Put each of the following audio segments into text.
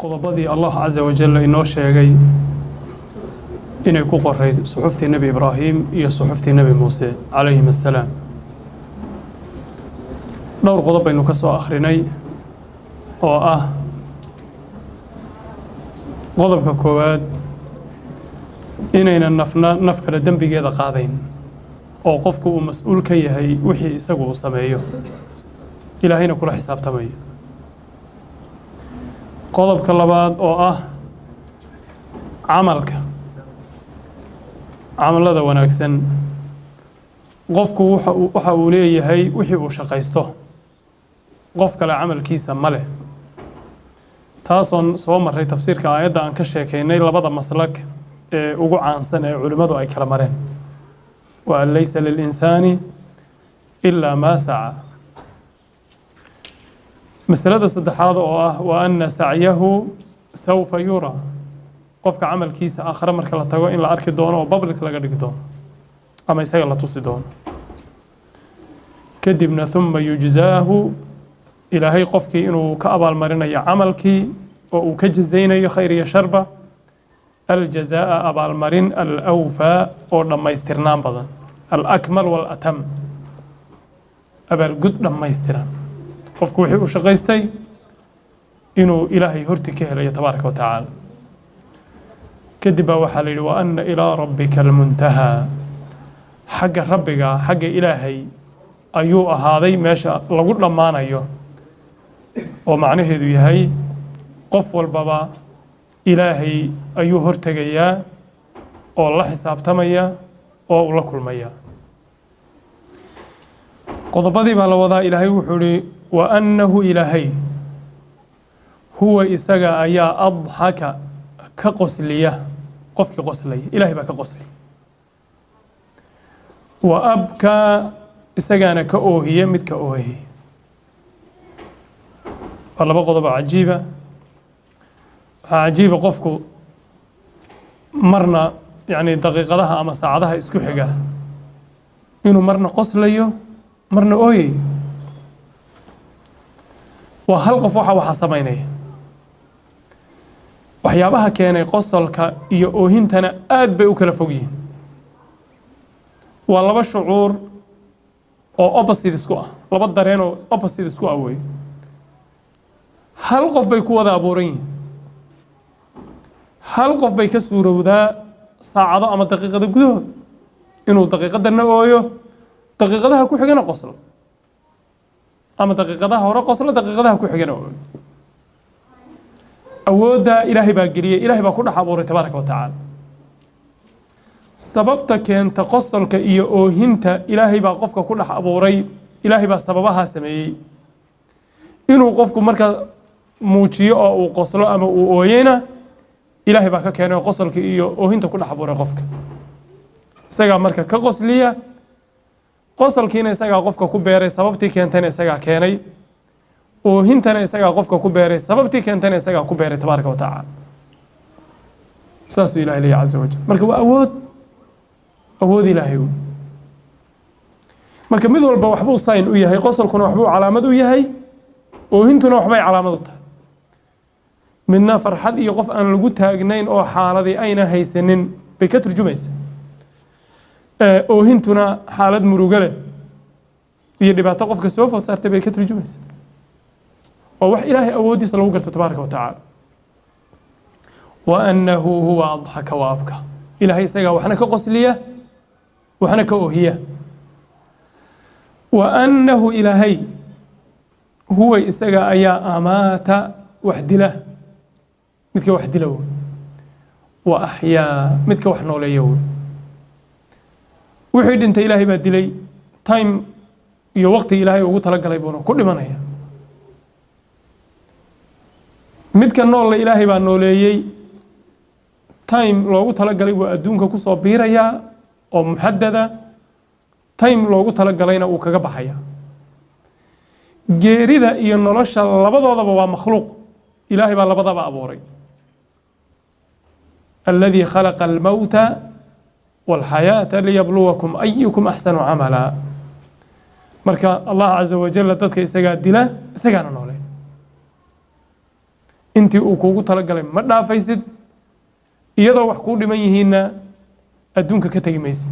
qodobadii Allah Azza wa Jalla inoo sheegay inay ku qorayd suxuftii Nabi Ibraahim iyo suxuftii Nabi Muuse calayhim assalaam. dhowr qodob baynu ka soo akhrinay oo ah qodobka koowaad inaynan naf kale dembigeeda qaadayn oo qofku uu mas'uul ka yahay wixii isagu uu sameeyo ilaahayna kula xisaabtamayo. qodobka labaad oo ah camalada wanaagsan qofku waxa uu leeyahay wixii uu shaqaysto qof kale camalkiisa ma leh. taasoon soo marray tafsiirka aayadda aan ka sheekaynay labada maslak ee ugu caansan ee culimmadu ay kala mareen wa an laysa lilinsaani ilaa maa saca. masalada saddexaad oo ah wa anna sacyahu sawfa yuraa qofka camalkiisa aakhire marka la tago in la arki doono oo public laga dhigi doono ama isaga la tusi doono. kadibna thumma yujzaahu ilaahay qofkii inuu ka abaalmarinayo camalkii oo uu ka jazaynayo khayr iyo sharba aljazaa'a abaalmarin alawfaa oo dhammaystirnaan badan alakmal waalatam abaalgud dhammaystiran qofku wixii uu shaqaystay inuu ilaahay horti ka helayo tabaaraka wa tacaala. kadib baa waxaa la yidhi wa anna ilaa rabbika almuntahaa xagga rabbiga xagga ilaahay ayuu ahaaday meesha lagu dhammaanayo oo macnaheedu yahay qof walbaba ilaahay ayuu hortegayaa oo la xisaabtamaya oo ula kulmaya. qodobadii baa la wadaa. ilaahay wuxuu ihi wa annahu ilaahay huwa isaga ayaa adxaka ka qosliya qofkii qoslaya ilaahay baa ka qosliya wa abkaa isagaana ka oohiya mid ka oohiya. waa laba qodob oo cajiiba. waxaa cajiiba qofku marna yani daqiiqadaha ama saacadaha isku xiga inuu marna qoslayo marna ooyayo. waa hal qof waxa samaynaya. waxyaabaha keenay qosolka iyo oohintana aad bay u kala fog yihiin. waa laba shucuur oo opposite isku ah, laba dareen oo opposite isku ah wey. hal qof bay ku wada abuuran yihiin. hal qof bay ka suurowdaa saacado ama daqiiqada gudahood inuu daqiiqadana ooyo daqiiqadaha ku xigana qoslo ama daqiiqadaha hore qoslo daqiiqadaha ku xigana ooyo. awoodda ilaahay baa geliyey, ilaahay baa ku dhex abuuray tabaaraka wa tacaala. sababta keenta qosolka iyo oohinta ilaahay baa qofka ku dhex abuuray. ilaahay baa sababahaa sameeyey inuu qofku marka muujiyo oo uu qoslo ama uu ooyeyna ilaahay baa ka keenay qosolka iyo oohinta ku dhex abuuray qofka. isagaa marka ka qosliya, qosolkiina isagaa qofka ku beeray, sababtii keentayna isagaa keenay, oohintana isagaa qofka ku beeray, sababtii keentayna isagaa ku beeray tabaaraka wa tacaala. saasuu ilahay leeyahy caza wajal. marka waa awood ilaahay wey. marka mid walba waxbuu sign u yahay. qosolkuna waxbuu calaamad u yahay, oohintuna waxbay calaamad u tahay. midna farxad iyo qof aan lagu taagnayn oo xaaladii ayna haysanin bay ka turjumaysa. oohintuna xaalad murugo leh iyo dhibaato qofka soo food saartay bay ka turjumaysa. waa wax ilaahay awooddiisa lagu garto tabaaraka wa tacaala. wa annahu huwa adxaka wa abka ilaahay isagaa waxna ka qosliya waxna ka oohiya. wa annahu ilaahay huwa isaga ayaa amaata wax dila midka wax dila wey. wa axyaa midka wax nooleeya wey. wixii dhintay ilaahay baa dilay. time iyo waqti ilaahay ugu talagalay buuna ku dhimanaya. midka noolla ilaahay baa nooleeyey. time loogu talagalay buu adduunka kusoo biirayaa oo muxadada. time loogu talagalayna uu kaga baxaya. geerida iyo nolosha labadoodaba waa makhluuq. ilaahay baa labadaba abuuray. alladii khalaqa almawta walxayaata liyabluwakum ayukum axsanu camala. marka allah caza wajalla dadka isagaa dila isagaana noole. intii uu kuugu talagalay ma dhaafaysid iyadoo wax kuu dhiman yihiinna adduunka ka tegi maysid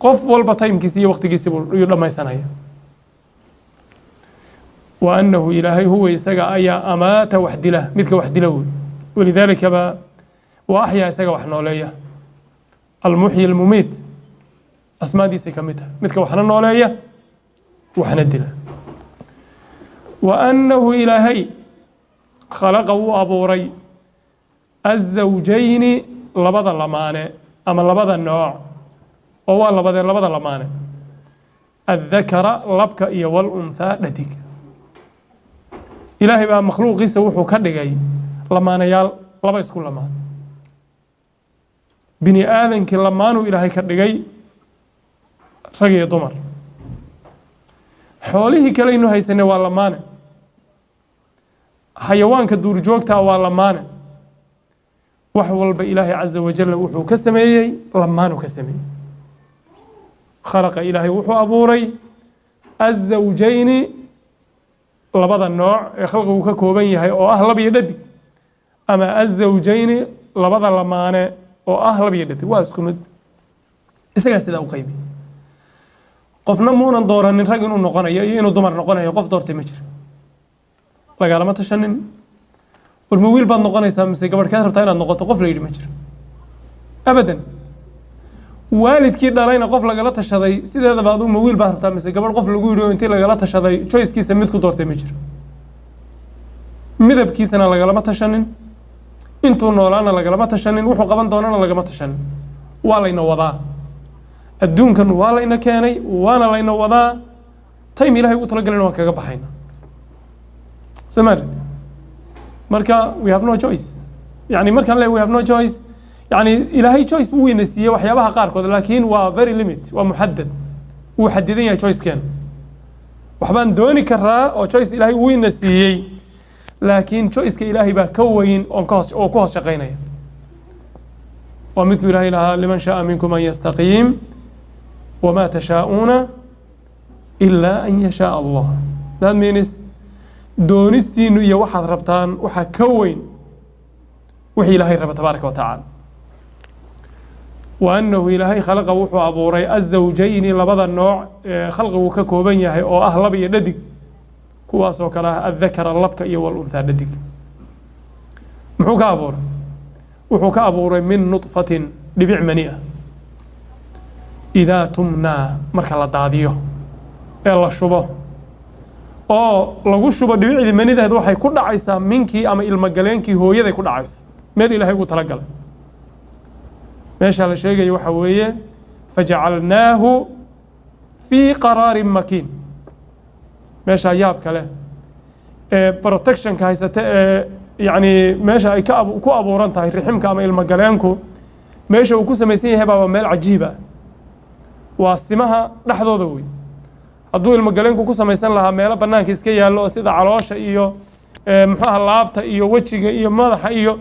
qof walba taymkiisa iyo waqtigiisa buu dhammaysanaya wa annahu ilaahay huwa isaga ayaa amaata wax dila midka wax dila wey walidaalika baa wa axyaa isaga wax nooleeya almuxyi almumiit asmaadiisay ka mid tahay midka waxna nooleeya waxna dila wa annahu ilaahay khalaqa wuu abuuray azawjayni labada lamaane ama labada nooc oo waa labada lamaane addakara labka iyo walunhaa dhadiga ilaahay baa makhluuqiisa wuxuu ka dhigay lamaanayaal laba isku lamaan bini aadankii lamaanuu ilaahay ka dhigay rag iyo dumar xoolihii kale inu haysanay waa lamaane xayawaanka duurjoogtaa waa lamaane wax walba ilaahay caza wajalla wuxuu ka sameeyey lamaanuu ka sameeyey khalaqa ilaahay wuxuu abuuray azawjayni labada nooc ee khalqigu ka kooban yahay oo ah lab iyo dhadig ama azawjayni labada lamaane oo ah lab iyo dhadig waa isku mid isagaa sidaa u qaybi qofna muunan dooranin rag inuu noqonayo iyo inuu dumar noqonayo qof doortay ma jiro lagaalama tashanin warma wiil baad noqonaysaa mise gabadhkeed rabtaa inaad noqoto qof la yidhi ma jiro abadan waalidkii dhalayna qof lagala tashaday sideedaba aduu ma wiil baad rabtaa mise gabadh qof lagu yidhi oo intii lagala tashaday choicekiisa mid ku doortay ma jiro midabkiisana lagalama tashanin intuu noolaana lagalama tashanin wuxuu qaban doonana lagama tashanin waa layna wadaa adduunkan waa layna keenay waana layna wadaa time ilaahay ugu talagalin waan kaga baxayna soomaalid marka we have no choice yani markaan le we have no choice يعني إلهي choice وين نسيه وحيابها قاركود لكن waa very limit ومحدد وحددين يا choice كان وحبان دوني كرا أو choice إلهي وين نسيه لكن choice كإلهي بكوين أو كوس شقينا ومثل إلهي لها لمن شاء منكم أن يستقيم وما تشاءون إلا أن يشاء الله that means دونستين يا واحد ربطان وحا كوين وحي إلهي رب تبارك وتعالى وأنه إلهي خلق وحو أبوري الزوجين لبضا النوع خلقه ككوبين يهي أو أهلب يددك كواسو كلاه الذكر اللبك إيو والأنثى ددك محوك أبوري وحوك أبوري من نطفة لبيع منيئة إذا تمنى مركا لداديو إلا الشبه أو لغو الشبه لبيع ذي منيئة هذو حي كل عيسى منكي أما إلمقالينكي هو يذي كل عيسى ميل إلهي قو تلقل ماشي على شيء وحويه فجعلناه في قرار مكين ماشي ياب كله بروتكشن كهيسة يعني ماشي أي كو أبوران تاي رحمك أما المجالانكو ماشي وكو سميسين هبا ومال عجيبة والسمها لحظة ذوي الضوء المجالانكو كو سميسين لها ميلا بنان كيسكي يالو سيدا عروشة إيو محاها اللابتا إيو وجهي إيو ماذا إيو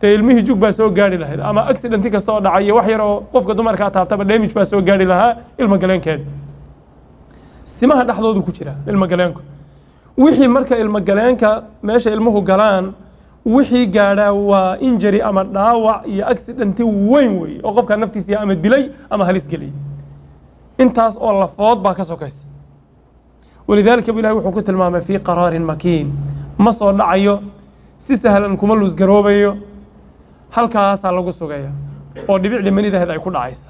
ilmihii jug baa soo gaari lahayd ama accident kasta oo dhacay wax yar oo qofka dumarka taabtaba damage baa soo gaari lahaa ilma galeenkeed simaha dhaxdoodu ku jira ilma galeenku wixii marka ilma galeenka meesha ilmuhu galaan wixii gaadha waa injury ama dhaawac iyo accident weyn wey oo qofka naftiisa ama dilay ama halis galay intaas oo lafood baa ka sokaysa walidaalka ilaahay wuxuu ku tilmaamay fi qaraarin makiin ma soo dhacayo si sahlan kuma lus garoobayo halkaasaa lagu sugaya oo dhibicda manidaheeda ay ku dhacaysa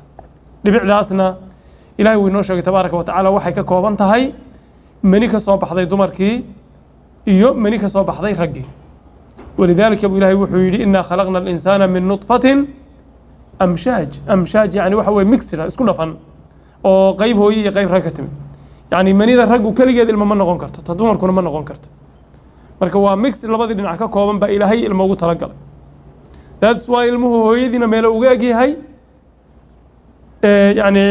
dhibicdaasna ilaahay wuu inoo sheegay tabaaraka wa tacaala waxay ka kooban tahay mani ka soo baxday dumarkii iyo mani ka soo baxday raggii walidaalika ilaahay wuxuu yidhi innaa khalaqna alinsaana min nutfatin amshaaj yani waxa weye mixira isku dhafan oo qayb hooye iyo qayb rag ka timid yani manida raggu keligeed ilma ma noqon karto ta dumarkuna ma noqon karto marka waa mix labadii dhinac ka kooban baa ilaahay ilmo ugu talagalay that's why ilmuhu hooyadiina meel uga egyahay yani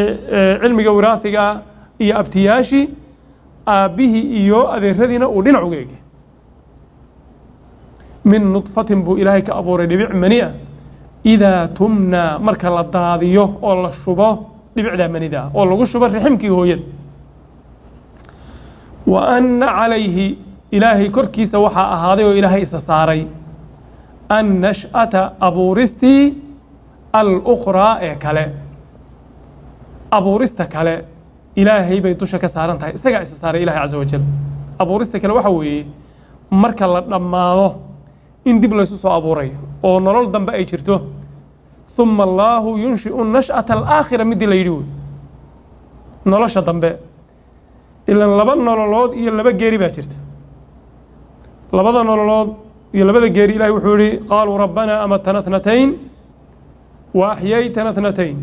cilmiga wiraathiga iyo abtiyaashi aabihii iyo adeeradiina uu dhinac uga egyahay min nutfatin buu ilaahay ka abuuray dhibic mani'a idaa tumnaa marka la daadiyo oo la shubo dhibicdaa manida oo lagu shubo riximkii hooyada wa anna calayhi ilaahay korkiisa waxaa ahaaday oo ilaahay isa saaray النشأة أبورستي الأخرى كله أبورست كله إلهي بيتوشا كسارن تاي سجع إسسار إلهي عز وجل أبورست كله وحوي مركل لما إن دبل يسوس أبوري أو نرول دم بأي شرته ثم الله ينشئ النشأة الآخرة مدي ليدو نلاش دم بأ إلا لبنا نرولود إلا بجري بأشرت لبنا نرولود إلا بده جري إلهي وحوري قالوا ربنا أمتنا اثنتين وأحييتنا اثنتين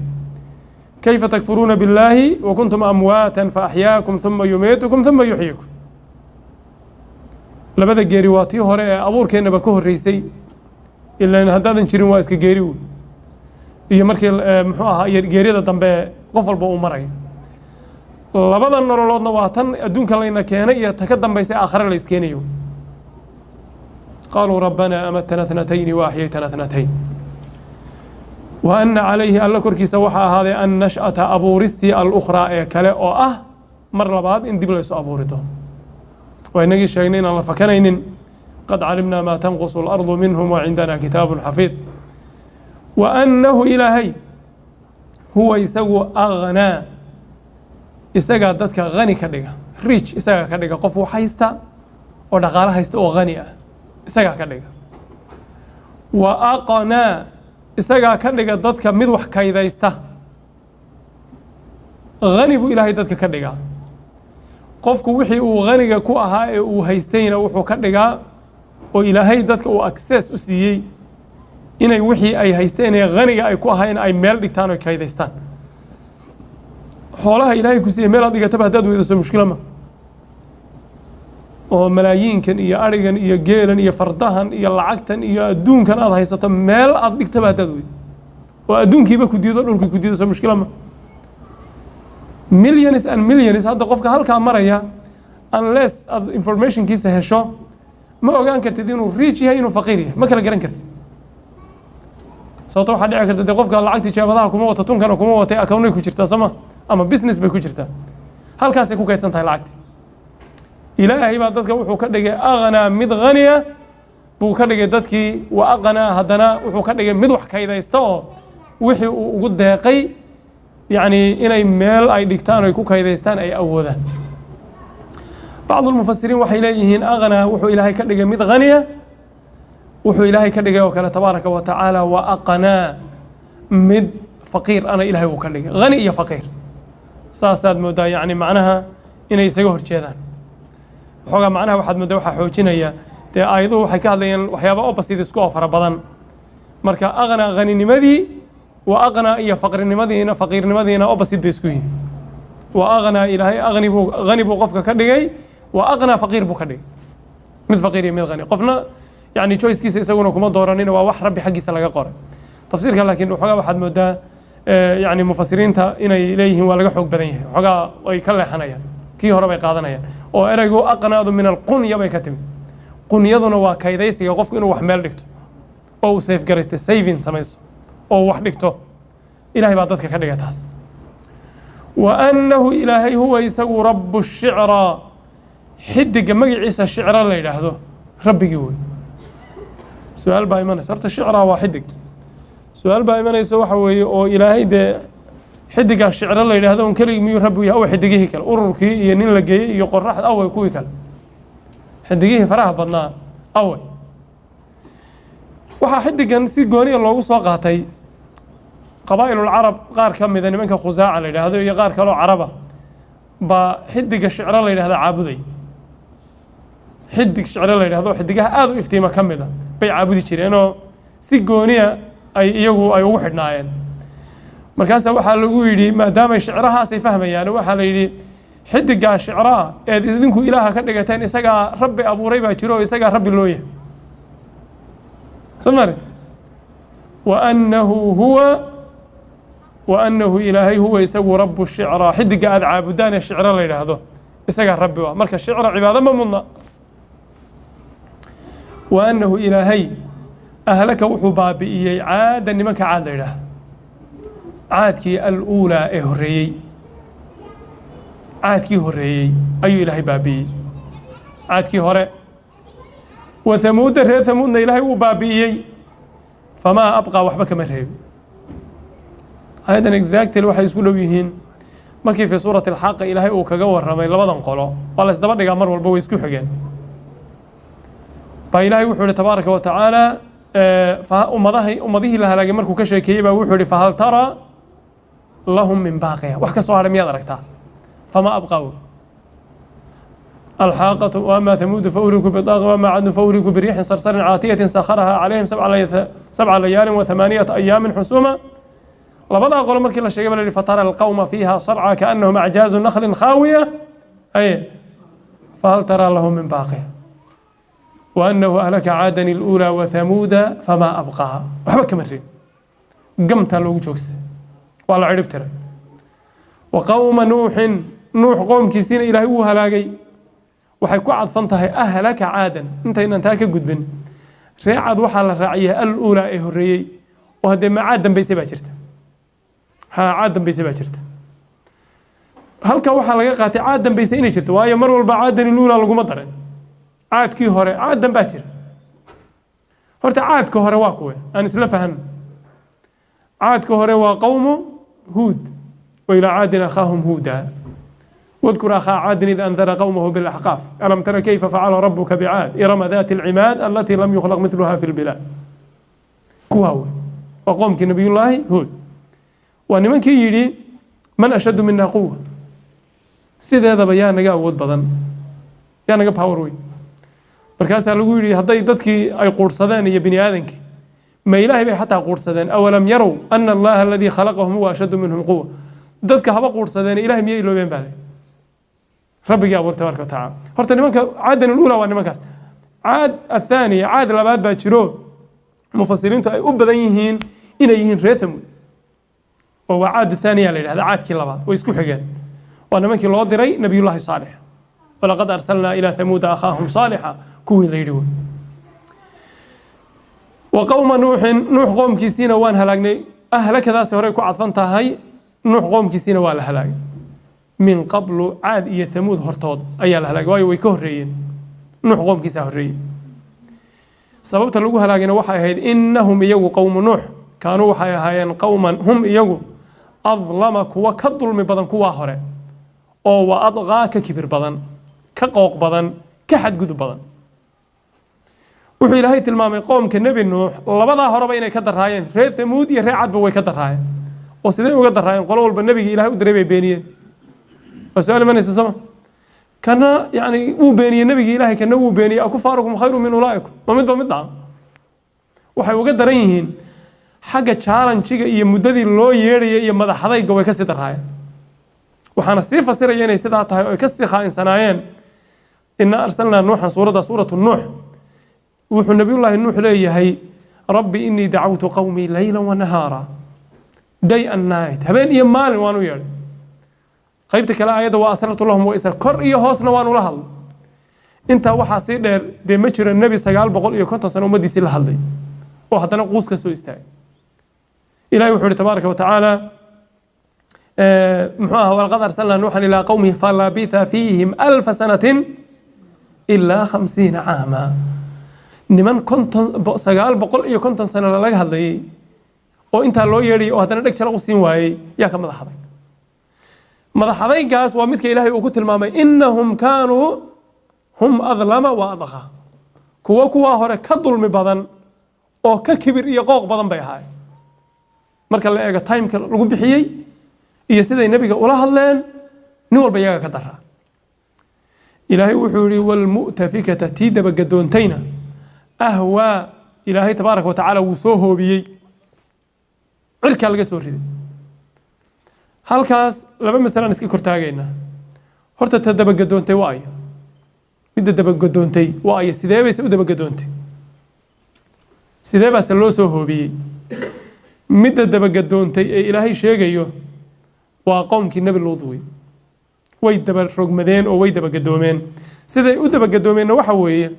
كيف تكفرون بالله وكنتم أمواتا فأحياكم ثم يميتكم ثم يحييكم لبدا جيري واتي هوري أبور كينا بكوه الرئيسي إلا إن هدادا نشيرين واسك جيريو إيا مركي محوها جيري دا دنبا قفل بو مرأي لبدا نرولودنا واتن أدونك لينا كينا إيا تكدن بيسي آخر ليسكينيو قالوا ربنا أمتنا اثنتين وأحييتنا اثنتين وأن عليه ألا كركي سوحا هذا أن نشأة أبورستي الأخرى كلا أو مرة بعد إن دبل يسو أبورتهم وإنك شاينين الله فكنين قد علمنا ما تنقص الأرض منهم وعندنا كتاب حفيظ وأنه إلهي هو يسوى أغنى إستقى دتك غني كدقة ريتش إستقى كدقة قفو حيستا ودقالة حيستا وغنية إستقى كدقة وأقنى إستقى كدقة دتك مدوح كايدا يستا غني بو إلهي دتك كدقة qofku wixii uu qaniga ku ahaa ee uu haystayna wuxuu ka dhigaa oo ilaahay dadka uu access u siiyey inay wixii ay haysteen ee qaniga ay ku ahaayeen ay meel dhigtaan oo kaydaystaan xoolaha ilaahay ku siiyey meel aad dhigataba haddaad weydaso mushkila ma oo malaayiinkan iyo arigan iyo geelan iyo fardahan iyo lacagtan iyo adduunkan aad haysato meel aad dhigtaba haddaad weydo oo adduunkiiba ku diido dhulkii ku diido mushkila ma millions and millions hadda qofka halka maraya unless ad information kiisa hesho ma ogaan kartid inuu rich yahay inuu faqir yahay ma kala garan kartid sababtoo waxa dhici karta qofka lacagta jeebadaha kuma wato tunkana kuma watay account ku jirta sama ama business bay ku jirtaa halkaas ay ku kaydsan tahay lacagta ilaahay baa dadka wuxuu ka dhigay aqna mid ghaniya buu ka dhigay dadkii wa aqna hadana wuxuu ka dhigay mid wax kaydaysto wixii uu ugu deeqay يعني إني ميل أي دكتان أو يكون كيدستان أي أوذان بعض المفسرين وحي إليهن أغنى وحو إلهي كدقة مد غنية وحو إلهي كدقة وكان تبارك وتعالى وأقنى مد فقير أنا إلهي وكدقة غني يا فقير ساساد مودا يعني معناها إني يسيقهر جيدان وحوغا معناها واحد مودا وحا حوجينيا تي آيضو وحي كهدين وحيابا أو بسيد اسكوه فربضان مركا أغنى غني نمدي وأغنى إيا فقر نمدينا فقير نمدينا أو بسيط بيسكوين وأغنى إلهي غني بو قفك كدغي وأغنى فقير بو كدغي مد فقير مد غني قفنا يعني تشويس كيس يسوونه كما دورانين وواح ربي حقي سلاغا قور تفسير كان لكن وحوغا واحد مودا يعني مفسرين تا إن إليه ولا حوق بدن yahay وحوغا way ka leexanayaan kii hore bay qaadanayaan oo eraygu aqnaadu min alqunya bay ka timi qunyaduna waa kaydaysiga qofku inuu wax meel dhigto oo safe garaysto saving samaysto أو وحدكتو إلهي بعد ذلك كذا تاس وأنه إلهي هو يسوي رب الشعرى حد جمع عيسى الشعرى اللي يلاحظه ربي يقول سؤال بايمانة صارت الشعرى واحدك سؤال بايمانة يسوي حوي أو إلهي ده حد جا الشعرى اللي يلاحظه ونكلي ميو ربي أو حد جيه كل أوركي ينين لجي يقرح أو يكوي كل حد جيه فرح بدنا أول waxaa xidigan si gooniya loogu soo qaatay qabaa'ilul arab qaar ka mid ah nimanka khuzaaca la yiraahdo iyo qaar kale oo araba ba xidiga shicra la yiraahdo caabuday xidig shicra la yiraahdo xidigaha aad u iftiima ka mid ah bay caabudi jireen oo si gooniya ay iyagu ay ugu xidhnaayeen markaas waxa lagu yiri maadaama shicrahaas ay fahmayaan waxa la yiri xidiga shicra ee idinku ilaaha ka dhigateen isaga rabbi abuuray baa jiro isaga rabbi loo yahay سمعت وأنه إلهي هو يسوي رب الشعراء حد قاعد عابدان الشعراء اللي هذا يسقى ربي مركز الشعراء عبادة ممنع وأنه إلهي أهلك وحبابي عاد نمك عاد له عادك الأولى هري عادك هري أي إلهي بابي عادك هري وثمود ثمود إلهي وبابيي فما أبقى وحبك مرهب أيضا exactly waxay isku dhow yihiin markii fi suurati al-Haqq Ilaahay uu kaga waramay labadan qolo wala isdaba dhigaa mar walba way isku xigeen ba Ilaahay wuxuu tabaaraka wa ta'ala fa ummadihi la halaagay markuu ka sheekeeyay ba wuxuu fa hal tara lahum min baqiya wax ka soo haray miyaad aragtaa fama abqaw الحاقة وأما ثمود فأهلكوا بطاغة وأما عاد فأهلكوا بريح صرصر عاتية سخرها عليهم 7 ليال و8 أيام حسوما لبدا قول مركي لا شيء بل فترى القوم فيها صرعى كأنهم أعجاز نخل خاوية أي فهل ترى لهم من باقية وأنه أهلك عادا الأولى وثمود فما أبقاها وحبك مرين قمت لو جوكس والله عرفت ترى وقوم نوح قوم كيسين إلى هو هلاقي waxay ku cadfan tahay ahlaka caadan intaynan taa ka gudbin reecad waxa la raaciyaa al-uula ee horeeyay oo hadee ma caadan baysay baa jirta caadan baysay baa jirta halka waxa laga qaatay caadan baysay inay jirto waayo mar walba caadan al-uula lagu ma darin caadkii hore caadan baa jira horta caadka hore waa kuwe aan isla fahan caadka hore waa qawmu huud wa ila caadin akhahum huuda واذكر أخا عاد إذ أنذر قومه بالأحقاف ألم تر كيف فعل ربك بعاد إرم ذات العماد التي لم يخلق مثلها في البلاد كواو وقوم كنبي الله هود وأن من كي يجي من أشد منا قوة سيد هذا بيان نجا ود بدن يا نجا باوروي بركاس على قولي هذا يدتك أي قرصدان يا بني آدمك ما إلهي بي حتى قرصدان أولم يروا أن الله الذي خلقهم هو أشد منهم قوة دتك هبا قرصدان إلهي مية إلو بين بالي ربي أبو تبارك وتعالى هرت نمك عاد الأولى ونمكاس عاد الثانية عاد لبعد باشرو مفسرين تو أبدينهن إن يهن رثم وعاد الثانية اللي هذا عاد كلا بعض ويسكو حجان ونمك الله دري نبي الله صالح ولقد أرسلنا إلى ثمود أخاهم صالحا كوين ليدون وقوم نوح قوم كيسين وان هلاقني أهلك ذا سهريكو عطفنتها هاي نوح قوم كيسين وان هلاقني من قبل عاد إيا ثمود هرتود أيها الهلاك واي ويكهرين نوح قوم كيسا هرين سببت اللقو هلاكنا وحي هيد إنهم يجو قوم نوح كانوا وحي هايان قوما هم يجو أظلمك وكالظلم بدن كوا هرين أو وأضغاك كبير بدن كقوق بدن كحد قدو بدن وحي لهي تلمامي قوم كالنبي نوح لبدا هربين كدر هايان ري ثمود يري عاد بوي كدر هايان وسيدين وكدر هايان قالوا بالنبي إلهي ودريبي بينيين فسؤال من يستسمع كان يعني وبيني النبي إلهي كان وبيني أكفاركم خير من أولئكم ومدعم waxay uga daran yihiin xagga challenge-ga iyo muddadii loo yeeray iyo madaxdayga way ka sii darayeen waxaana sii fasiraya inay sidaa tahay oo ka sii khaansanaayeen inna arsalna nuuhan suuratu nuuh wuxuu nabiyullaahi nuuh leeyahay rabbi inni dacawtu qawmi laylan wa nahaara day and night habeen iyo maalin waan u yeedhay qaybta kale ayada waa asrartu lahum wa isar kor iyo hoosna waan ula hadlay inta waxa si dheer de ma jiro nabi 950 sano umadiisi la hadlay oo haddana quus ka soo istaagay ilaahay wuxuu tabaaraka wa tacaala muxuu walaqad arsalna nuuhan ila qawmihi falabitha fihim 1000 sanatin illa 50 caama niman 950 sano laga hadlayay oo inta loo yeeray oo haddana dhag jala u siin waayay yaa ka madaxday madaxdaygaas waa midka ilaahay uu ku tilmaamay innahum kaanuu hum adlama wa adqa kuwa hore ka dulmi badan oo ka kibir iyo qooq badan bay ahaayeen marka la eego timeka lagu bixiyey iyo siday nabiga ula hadleen nin walba iyaga ka daraa ilaahay wuxuu yidhi walmu'tafikata tii dabagaddoontayna ahwaa ilaahay tabaaraka wa tacaala wuu soo hoobiyey cirkaa laga soo riday halkaas laba masalaan iska kortaagaynaa horta ta dabagadoontay waa ayo midda dabagadoontay waa ayo sidee bayse u dabagadoontay sidee baase loo soo hoobiyey midda dabagadoontay ee ilaahay sheegayo waa qowmkii nebi luud way dabarogmadeen oo way dabagadoomeen siday u dabagadoomeenna waxa weeye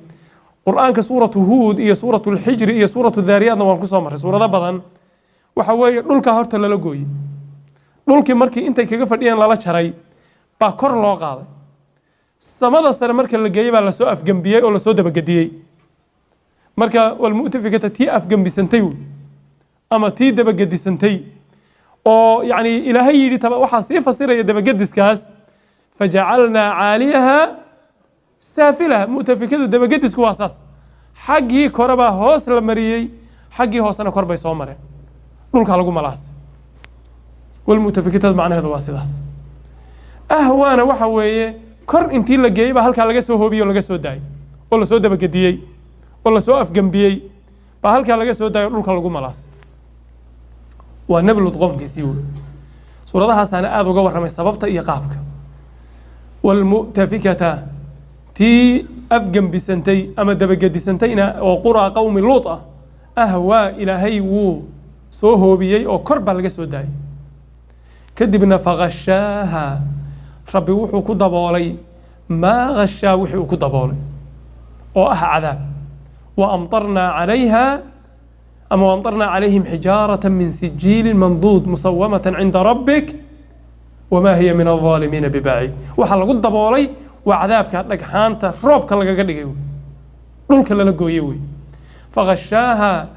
qur-aanka suuratu huud iyo suuratu lxijri iyo suuratu daariyaadna waan ku soo marray suurado badan waxa weeye dhulkaa horta lala gooyey dhulkii markii intay kaga fadhiyeen lala jaray baa kor loo qaaday samada sare marka la geeyey baa lasoo afgembiyey oo lasoo dabagadiyey marka walmu'tafikata tii afgembisantay wey أما تي دبجدي سنتي أو يعني إلهي يدي تبع وحصي فصير يدبجدي سكاس فجعلنا عاليها سافلة مؤتفكة دبجدي سكواساس حقي كربا هوس لمريي حقي هوس أنا كربا يصومره نقولك على قوم العاص والمؤتفكات معناها هذا واسداس أهوانا وحوي كر إنتي لجاي بهالك على جسوا هو بيو ولا جسوا داي ولا سود بجديي ولا سوقف جنبيي بهالك على جسوا داي نقولك على قوم العاص والنبي لطقم كيسيو سورة هذا سنة أبو جوهر ما سببت إيقابك والمؤتفكة تي أفجم بسنتي أما دبجدي سنتينا وقرى قوم لوطة أهوى إلهي و سوهو بيي أو كرب على جسوا داي كدبنا فغشاها ربي وحو كدبولي ما غشا وحو كدبولي عذاب وأمطرنا عليها أما وأمطرنا عليهم حجارة من سجيل منضود مصومة عند ربك وما هي من الظالمين ببعيد وحلا قد دبولي وعذابك لك حانتا روبك لك قدقيو نلك للقويوي فغشاها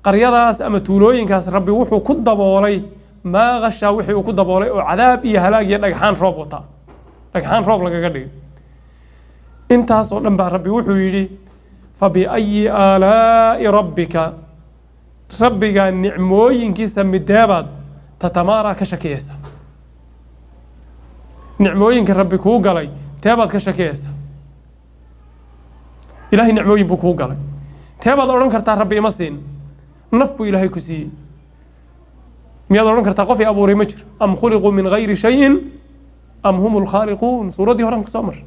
قريضاس أما تولوينكاس ربي وحو كدبولي ما غشا وحو كدبولي وعذاب إيه هلاقي لك حان روب وطا لك حان روب لك قدقيو انتهى صورنا بها ربي وحو يجي فبأي آلاء ربك ربك نعموين كيسا مدابات تتمارى كشكيسا نعموين كربك هو قلي تابات كشكيسا إلهي نعموين بك هو قلي تابات أوران كرتا ربي مسين نفبو إلهي كسي مياد أوران كرتا قفي أبو ريمجر أم خلقوا من غير شيء أم هم الخالقون سورة دي هران كسامر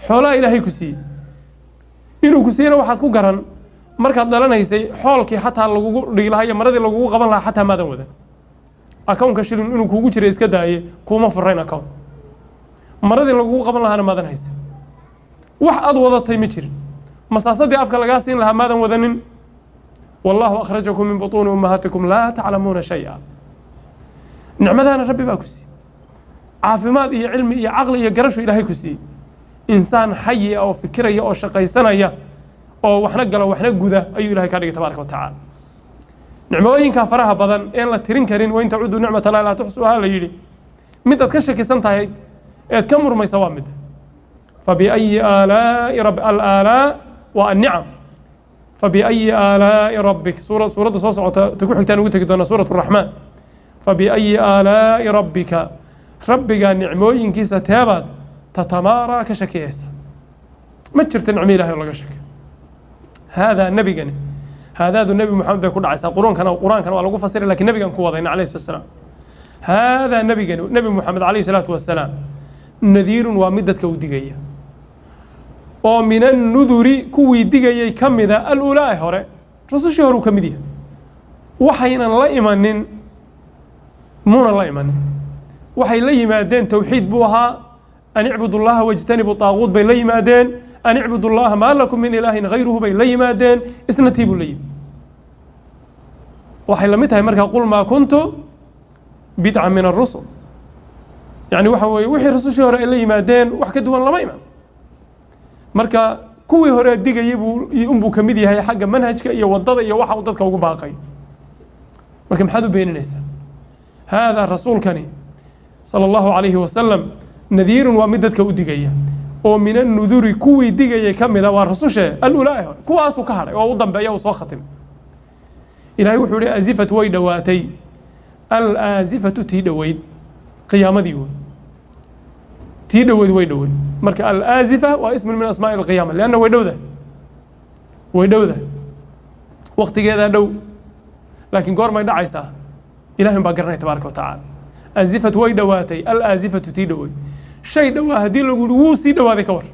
حولا إلهي كسي إنو كسينا واحد كو قرن markaad dhalanaysay xoolkii xataa lagu dhigi lahaa iyo maradii lagu qaban lahaa xataa maadan wadan akoonka shilin inuu kugu jiro iska daaye kuma furayn akoon maradii lagu qaban lahaana maadan haysan wax aad wadatay ma jirin masaasadii afka lagaa siin lahaa maadan wadanin wallahu akhrajakum min butuuni ummahatikum laa taclamuuna shay'a nicmadaana rabbi baa ku siiyey caafimaad iyo cilmi iyo caqli iyo garasho ilaahay ku siiyey insaan xayi oo fikiraya oo shaqaysanaya oo waxna galo waxna guda ayuu ilaahay ka dhigay tabaaraka wa tacaala nicmooyinka faraha badan ee la tirin karin wa inta cudu nicmata la tuhsuha la yiri mid aad ka shakisan tahay eed ka murmaysa waa mid fa bi ayyi alaa'i rabb al alaa wa an ni'am fa bi ayyi alaa'i rabbik suurada soo socota ku xigtaan ugu tagi doona suuratu rahmaan fa bi ayyi alaa'i rabbika rabbiga nicmooyinkiisa teebaad tatamaara ka shakiyaysa ma jirta nicmo ilaahay laga shaki هذا النبي جن هذا النبي محمد بيكون عيسى قرآن كان ولا فسر لكن النبي كان قوة عليه الصلاة والسلام هذا النبي جن النبي محمد عليه الصلاة والسلام نذير ومدة كوديجية ومن النذر كوديجية كم ذا الأولى هراء رسول شهر كم ذي وحين الله إيمان مون الله إيمان وحي لي مادين توحيد بوها أن اعبدوا الله واجتنبوا الطاغوت بين لي مادين أن اعبدوا الله ما لكم من إله غيره بين لي مادين استنتيبوا لي وحي لمتها مركا قل ما كنت بدعا من الرسل يعني وحي رسول شهر إلي مادين وحكا دوان لما إيمان مركا كوي هراء الدقا ينبو كميدي هاي حقا منهجك إيا وضضا إيا وحا وضضك وقو باقي مركا محادو بين الناس هذا الرسول كان صلى الله عليه وسلم نذير ومددك ودقية ومن النذور كوي دقية كمدا والرسوشة الأولى كو أسو كهر ووضن بأيه وصوختم إلهي وحولي أزفة ويدواتي الآزفة تيدويد قيامة ديون تيدويد ويدويد مركا الآزفة واسم من أسماء القيامة لأنه ويدوذا وقت كذا دو لكن قور ما يدعي ساه إلهي باقرنا تبارك وتعالى أزفة ويدواتي الآزفة تيدويد شيء دوا هدي لو وسي دوا ذي كور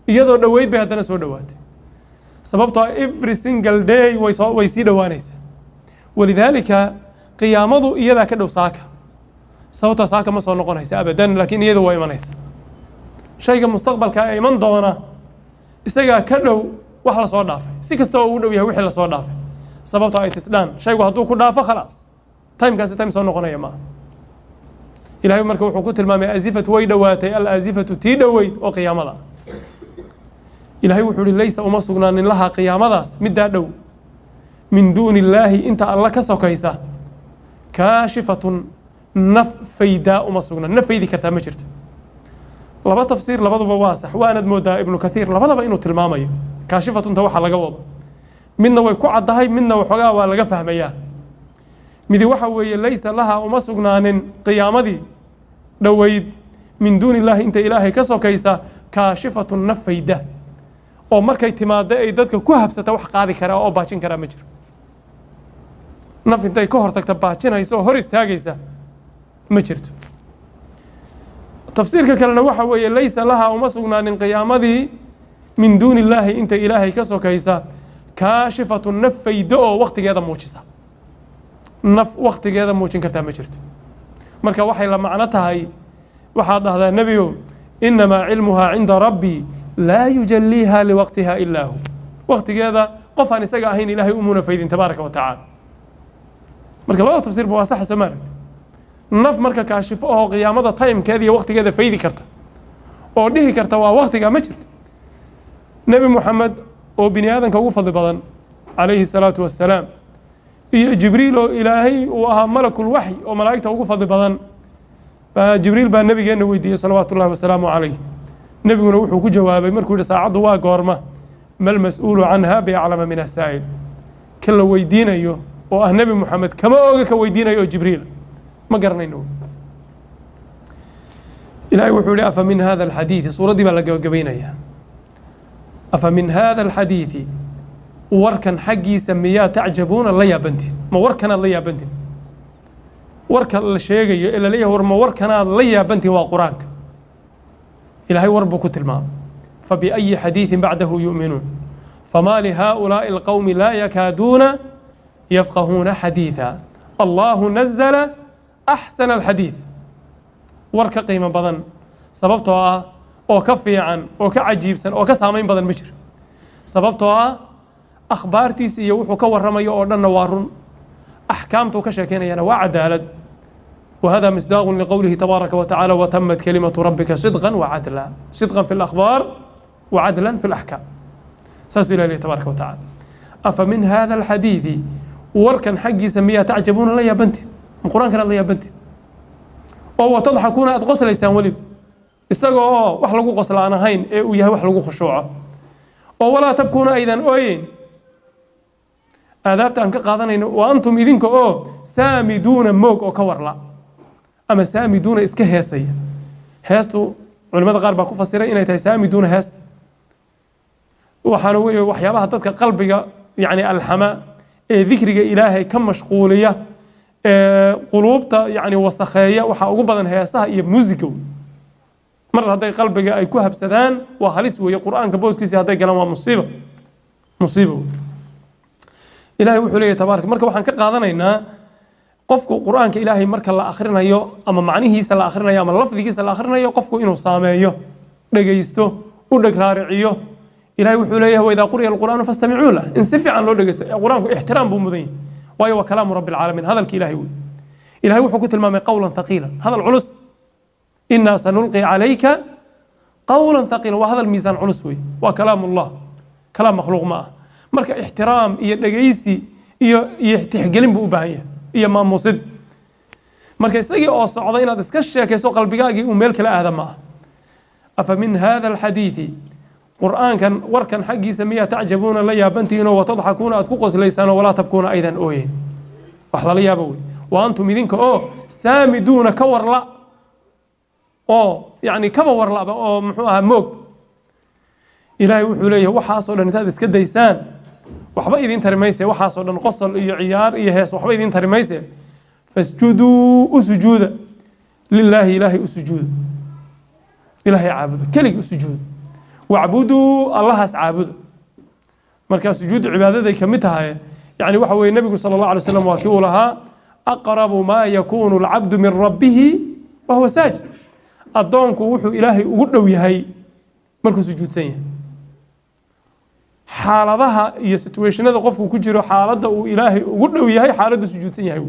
iyadoo dhaweyd bay hadana soo dhawaatay sababtoo every single day way sii dhawaanaysaa walidaalika qiyaamadu iyada ka dhow saaka sababtoo saaka ma soo noqonaysa abadan laakiin iyada way imanaysaa shayga mustaqbalka ay iman doona isaga ka dhow wax la soo dhaafay si kastoo uu dhow yahay wixii la soo dhaafay sababtoo ay tisdaan shaygu hadduu ku dhaafo khalaas timekaasi time soo noqonaya ma إلهي مركب وحكوت المامي أزفة ويدواتي الأزفة تيدويد وقيامة إلهي وحولي ليس أمسقنا أن لها قيامة مدى دو من دون الله انت الله كسوكيسا كاشفة نف فيداء مصغنا نف فيدي كرتا ما جرت لبا تفسير لبا واسح وانا مودا ابن كثير لبا انه تلمامي كاشفة انت waxa laga wado midna way ku cadahay midna waxoogaa waa laga fahmayaa midi waxa weeye laysa laha uma sugnaanin qiyaamadii dhaweyd min duuni illaahi inta ilaahay ka sokaysa kaashifatu nafayda oo markay timaado ay dadka ku habsata wax qaadi kara oo baajin kara ma jiro naf intay ka hortagta baajinayso hor istaagaysa ma jirto tafsiirka kalena waxa weeye laysa laha uma sugnaanin qiyaamadii min duuni illaahi inta ilaahay ka sokaysa kaashifatu nafayda oo waqtigeeda muujisa naf waqtigeeda muujin kartaa ma jirto marka waxay la macno tahay waxaad dhahdaa nebiyow inamaa cilmuhaa cinda rabbii laa yujalliiha liwaqtiha ilaa hu waqtigeeda qof aan isaga ahayn ilaahay umuna faydin tabaaraka wa tacaala marka labada tafsiirba waa saxa soo ma aragti naf marka kaashifo oo qiyaamada taymkeeda iyo waqtigeeda faydi karta oo dhihi karta waa waqtiga ma jirto nebi moxamed oo bini aadanka ugu fadli badan calayhi salaatu wassalaam iyo jibriil oo ilaahay uu ahaa malakul waxy oo malaa'igta ugu fadli badan jibriil baa nabigeenna weydiiyey salawaatu ullahi wasalaamu calayh nebiguna wuxuu ku jawaabay markuu yihi saacaddu waa goorma mal mas'uulu canha biaclama min asaa'il ka la weydiinayo oo ah nebi moxamed kama oga ka weydiinayo oo jibriil ma garanayno ilaahay wuxuu yihi afa min hada alxadiidi suuraddii baa la gabagabaynayaa afa min hada alxadiidi warkan xaggiisa miyaa tacjabuuna la yaabantiin ma warkanaad la yaabantiin warka la sheegayo ee laleeyahay war ma warkanaad la yaabantiin waa qur-aanka ilaahay war buu ku tilmaamay fabiأyi xadiiثin bacdahu yu'minuun famaa lihaؤulaaءi اlqowmi laa yakaaduuna yafqahuuna xadiiثa allahu nazla axsana alxadiiث war ka qiimo badan sababtoo ah oo ka fiican oo ka cajiibsan oo ka saamayn badan ma jiro sababtoo ah akhbaartiisa iyo wuxuu ka warramayo oo dhanna waa run axkaamtuu ka sheekeynayana waa cadaalad وهذا مصداق لقوله تبارك وتعالى وتمت كلمة ربك صدقا وعدلا صدقا في الأخبار وعدلا في الأحكام ساسو إلى تبارك وتعالى أفمن هذا الحديث وركن حقي سميها تعجبون لي يا بنتي القرآن كان لي يا بنتي أو تضحكون أتقص ليسان ولب استقوا وحلقوا قصل أنا هين وياه وحلقوا خشوعة ولا تبكون أيضا أوين آدابت أنك قادنين وأنتم إذنك سامدون موك أو كور لا أما سامدون إسكه هيسية هيستو علماء غار باكو فسيرين إنها تهي سامدون هيست وحانوي وحيابها تدك قلبك يعني الحماء ذكرك إلهي كم مشغولية قلوبتا يعني وسخية وحا أقبضا هيستها إيا موزيكو مرة هدي قلبك أي كوها بسدان وهلس ويا قرآن كبوز كيسي هدي قلم مصيبة مصيبة إلهي وحوليه تبارك مركب وحان كقادنينا qofku quraanka ilaahay marka la akhrinayo ama macnihiisa la akhrinayo ama lafdigiisa la akhrinayo qofku inuu saameeyo dhageysto u dhagraariciyo ilaahay wuxuu leeyahay wayda quriya alqur'aanu fastami'uu lahu in si fiican loo dhageysto quraanku ixtiraam buu mudan yahay waayo waa kalaamu rabbil alamin hadalka ilaahay wey ilaahay wuxuu ku tilmaamay qawlan thaqiila hadal culus inna sanulqi alayka qawlan thaqiila wa hadal miisaan culus wey waa kalaamullah kalaam makhluuq ma marka ixtiraam iyo dhageysi iyo tixgelin buu u baahan yahay iyo maamusid marka isagii oo socda inaad iska sheekayso qalbigaagii uu meel kala aada ma afa min hada alxadiithi qur'aankan warkan xaggiisa miyaa tacjabuuna la yaabantiinoo watadxakuuna aad ku qoslaysaanoo walaa tabkuuna aydan ooyeen wax lala yaabo wey wa antum idinka oo saamiduuna ka warla oo yani kaba warlaba oo muxuu ahaa moog ilaahay wuxuu leeyahay waxaasoo dhan intaad iska daysaan waxba idin tari mayse waxaasoo dhan qosol iyo ciyaar iyo hees waxba idin tari mayse fasjuduu u sujuuda lilaahi ilaahay u sujuuda ilaahay caabuda keligii u sujuuda wacbuduu allahaas caabuda markaa sujuudda cibaadaday ka mid tahay yani waxa weeye nebigu sala allahu alay wasalam waa kii uu lahaa aqrabu maa yakuunu alcabdu min rabbihi wa huwa saajid addoonku wuxuu ilaahay ugu dhow yahay markuu sujuudsan yahay xaaladaha iyo situationada qofku ku jiro xaaladda uu ilaahay ugu dhow yahay xaaladdu sujuudsan yahay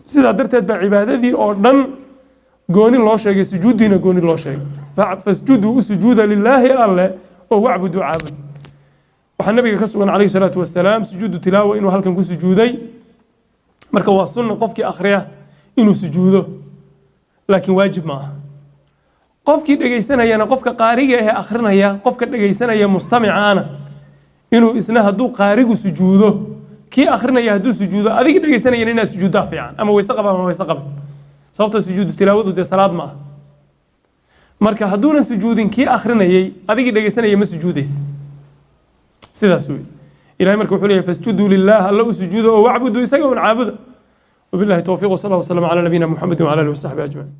sidaa darteed baa cibaadadii oo dhan gooni loo sheegay sujuuddiina gooni loo sheegay fasjuduu u sujuuda lilaahi alle oo wacbuduu caabud marka ilaahay wuxuu leeyahay waxaasoo dhan intaad iska daysaan waxba idin tari mayse waxaasoo dhan qosol iyo ciyaar iyo hees waxba idin tari mayse fasjuduu u sujuuda lilaahi ilaahay caabuda keligii u sujuuda waxaa nabiga ka sugan calayhi salaatu wasalaam sujuudu tilaawa inuu halkan ku sujuuday marka waa sunna qofkii akhriya inuu sujuudo laakiin waajib ma aha qofkii dhegaysanayana qofka qaariga ah akhrinaya qofka dhegaysanaya mustamicaana inuu isna hadduu qaarigu sujuudo kii akhrinaya hadduu sujuudo adiga dhegaysanayana inaad sujuuddaa fiican ama wayse qaba ama wayse qaban sababta sujuudu tilaawadu dee salaad ma aha marka hadduunan sujuudin kii akhrinayay adigii dhegaysanaya ma sujuudaysa sidaas wey ilahay marka wuxuu leeyahay fasjuduu lilah alla u sujuudo oo wacbudu isaga un caabuda wabillahi towfiiq wasala allahu wasalama calaa nabiyina muxamedin wacala alihi wasaxbi ajmaciin